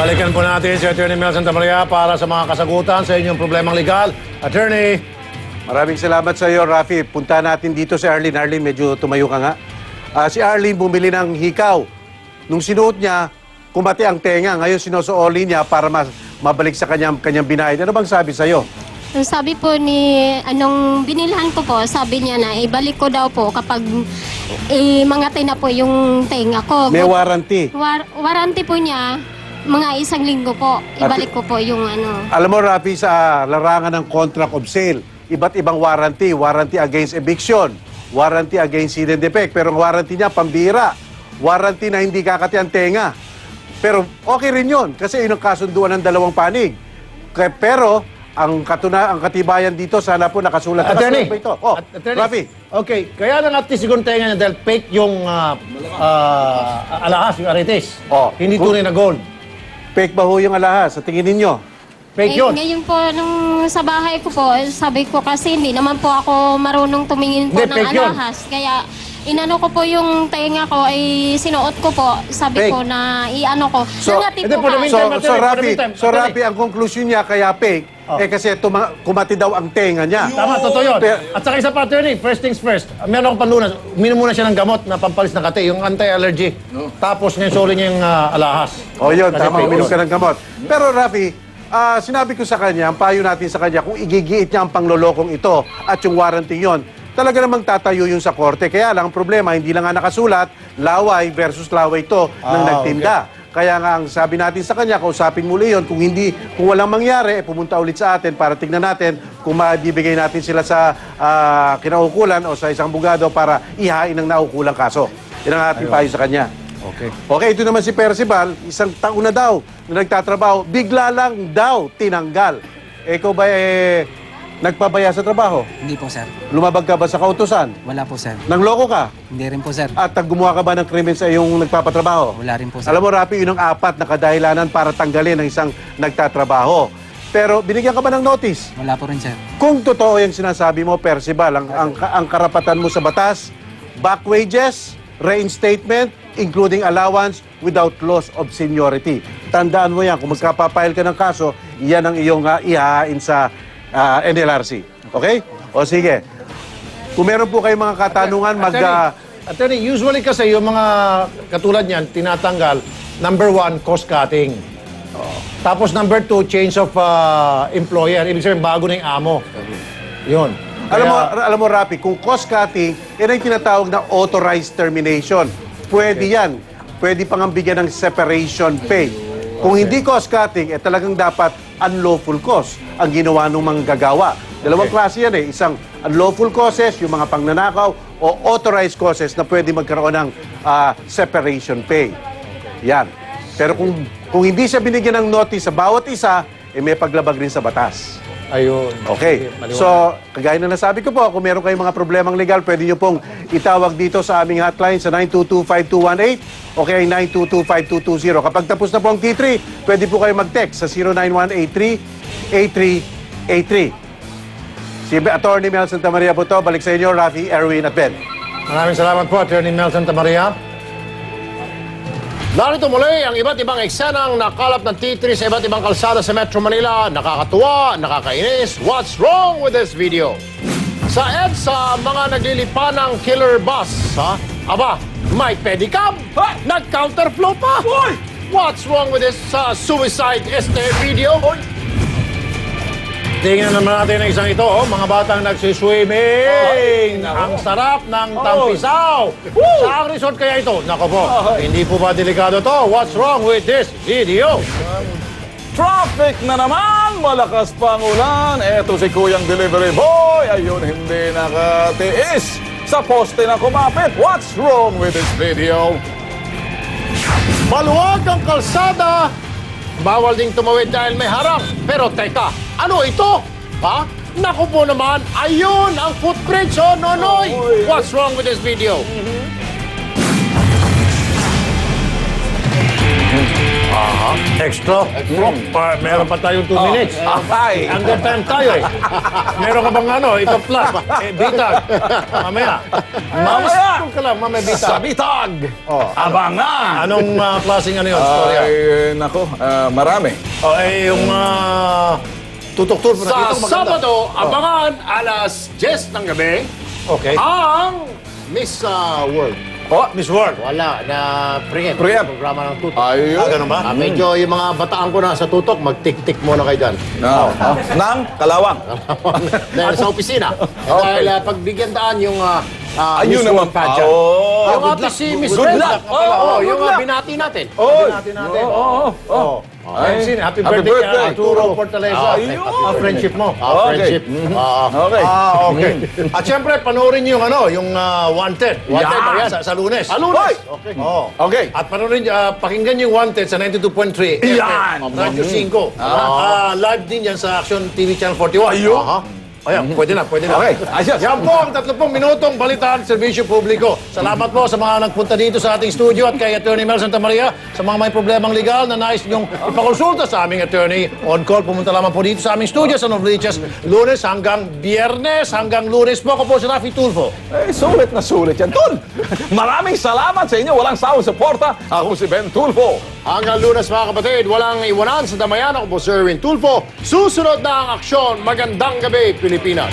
Balikan po natin si Attorney Mel Santamaria para sa mga kasagutan sa inyong problemang legal. Attorney! Maraming salamat sa iyo, Rafi. Punta natin dito si Arlene. Arlene, medyo tumayo ka nga. Si Arlene bumili ng hikaw. Nung sinuot niya, kumati ang tenga. Ngayon sinusuoli niya para mabalik sa kanyang binayad. Ano bang sabi sa iyo? Sabi po ni, anong binilhan ko po, sabi niya na ibalik ko daw po kapag mangati na po yung tenga ko. May warranty. Warranty po niya, mga 1 linggo po. Ibalik ko po yung ano. Alam mo, Rafi, sa larangan ng contract of sale, iba't ibang warranty. Warranty against eviction, warranty against hidden defect. Pero ang warranty niya, pambira. Warranty na hindi kakati ang tenga. Pero okay rin yun, kasi yun ang kasunduan ng dalawang panig. Pero ang katibayan dito, sana po nakasulat. Attorney! Ito. Attorney. Rafi. Okay, kaya lang at siguro tenga niya dahil fake yung alahas, yung aretes. Hindi tunay na gold. Fake ba ho yung alahas? Sa tingin ninyo? Fake yun. Ngayon po, nung sa bahay ko po, sabi ko kasi hindi naman po ako marunong tumingin po Hindi, ng fake yun. alahas. Kaya inano ko po yung tenga ko, ay sinuot ko po. Sabi Fake. ko na iano ko. So, Nangati hindi po po namin- So, Rafi, Attorney. Rafi, ang conclusion niya kaya fake, kasi kumati daw ang tenga niya. Tama, totoo yun. Pero- At saka isa pa, Attorney, first things first. Meron akong panlunas. Uminom muna siya ng gamot na pampalis ng kate, yung anti-allergy. Tapos ngayon suli niya yung alahas. O yun, Kasi tama, fake uminom yun. ka ng gamot. Pero Rafi, sinabi ko sa kanya, ang payo natin sa kanya, kung igigiit niya ang panglolokong ito at yung warranty yon, talaga namang tatayo yun sa korte. Kaya lang, ang problema, hindi lang nga nakasulat, laway versus laway ito ng nagtinda. Kaya nga, ang sabi natin sa kanya, kausapin muli yun, kung walang mangyari, pumunta ulit sa atin para tignan natin kung maibibigay natin sila sa kinaukulan o sa isang abogado para ihain ang naukulang kaso. Yan ang ating payo sa kanya. Okay. Okay, ito naman si Percival, isang taon na daw na nagtatrabaho, bigla lang daw tinanggal. Ikaw ba nagpabaya sa trabaho? Hindi po, sir. Lumabag ka ba sa kautusan? Wala po, sir. Nangloko ka? Hindi rin po, sir. At gumawa ka ba ng krimen sa iyong nagpapatrabaho? Wala rin po, sir. Alam mo, Rapi, yun ang 4 na kadahilanan para tanggalin ang isang nagtatrabaho. Pero binigyan ka ba ng notice? Wala po rin, sir. Kung totoo yung sinasabi mo, Percival, ang karapatan mo sa batas, back wages, reinstatement, including allowance without loss of seniority. Tandaan mo yan, kung magkapapile ka ng kaso, yan ang iyong ihahain sa NLRC. Okay? O sige. Kung meron po kayong mga katanungan, Attorney, usually kasi yung mga katulad niyan, tinatanggal, number 1, cost cutting. Tapos number 2, change of employer. Ibig sabihin, bago na yung amo. Yun. Alam mo, Rapi, kung cost cutting, yan ang tinatawag na authorized termination. Pwede yan. Pwede pang ang bigyan ng separation pay. Kung hindi cost cutting, talagang dapat unlawful cause ang ginawa ng manggagawa. Dalawang klase yan eh. Isang unlawful causes, yung mga pangnanakaw, o authorized causes na pwede magkaroon ng separation pay. Yan. Pero kung hindi siya binigyan ng notice sa bawat isa, may paglabag rin sa batas. Ayun. Okay. So, kagaya na nasabi ko po, kung meron kayong mga problemang legal, pwede nyo pong itawag dito sa aming hotline sa 922-5218 o kaya 922-5220. Kapag tapos na po ang T3, pwede po kayo mag-text sa 09183-8383. Si Attorney Mel Santamaria po to. Balik sa inyo, Rafi, Erwin at Ben. Maraming salamat po, Attorney Mel Santamaria. Narito muli ang iba't ibang eksenang nakalap ng T3 sa iba't ibang kalsada sa Metro Manila. Nakakatuwa, nakakainis. What's wrong with this video? Sa EDSA, mga naglilipa ng killer bus. Ha? Aba, may pedicab. Nag-counterflow pa. What's wrong with this suicide estate video? Tingnan naman natin ang isang ito, mga batang nagsiswimming. Ang sarap ng tampisaw. Saang resort kaya ito? Nako po, hindi po ba delikado to? What's wrong with this video? Traffic na naman! Malakas pang ulan. Eto si Kuyang Delivery Boy. Ayun, hindi nakatiis. Sa poste na kumapit. What's wrong with this video? Maluwag ang kalsada. Bawal ding tumawid dahil may harang. Pero teka, ano ito? Ha? Naku po naman, ayun ang footprints, oh, Nonoy! What's wrong with this video? Aha. Extra? Meron pa tayong 2 minutes. Ay! Under time tayo eh. Meron ka bang ano, ito plus? Bitag. Mamaya. Mamaya! Kung ka lang, mamaya bitag. Sa bitag! Abangan! Anong klaseng ano yun, storya? Ay, nako, marami. Yung tutok tour po na Sa dito, maganda. Sabado, abangan alas 10 ng gabi Okay. ang Miss World. Oh, Miss World. Wala, na preempt. Preempt. Programa ng tutok. ayun. Ganun ba? Medyo yung mga bataan ko na sa tutok, mag-tik-tik muna kayo dyan. No. Nang kalawang. Dahil sa opisina. Dahil pagbigyan daan yung Ayun Miss naman. World pageant. Oh, Yung ate si Miss Good World. luck. Yung good luck. binati natin. Oh, Natin natin. oh. Ay, sin, happy Happy birthday, birthday. Arturo Fortaleza. Ayun. Friendship mo. Friendship. Okay. Okay. At syempre, panoorin niyo yung ano, yung Wanted. Wanted, Yan. yan. Sa Lunes. Lunes. Okay. Oh. Okay. At panoorin, pakinggan yung Wanted sa 92.3. Yan. Radyo 5. Live din yan sa Action TV Channel 41. Ayun. Ayan, pwede na, pwede na. Okay, ayos. Yan po ang 30 minutong balitaan serbisyo publiko. Salamat po sa mga nagpunta dito sa ating studio at kay Attorney Mel Santa Maria sa mga may problemang legal na nais niyong ipakonsulta sa aming attorney. On call, pumunta lamang po dito sa aming studio sa Novaliches, Lunes hanggang Biyernes hanggang Lunes po. Ako po si Rafi Tulfo. Eh, sulit na sulit yan. Tol, maraming salamat sa inyo. Walang sawang suporta. Ako si Ben Tulfo. Hanggang Lunes mga kapatid, walang iwanan sa damayan. Ako po si Erwin Tulfo. Susunod na ang aksyon. Magandang gabi, Pilipinas.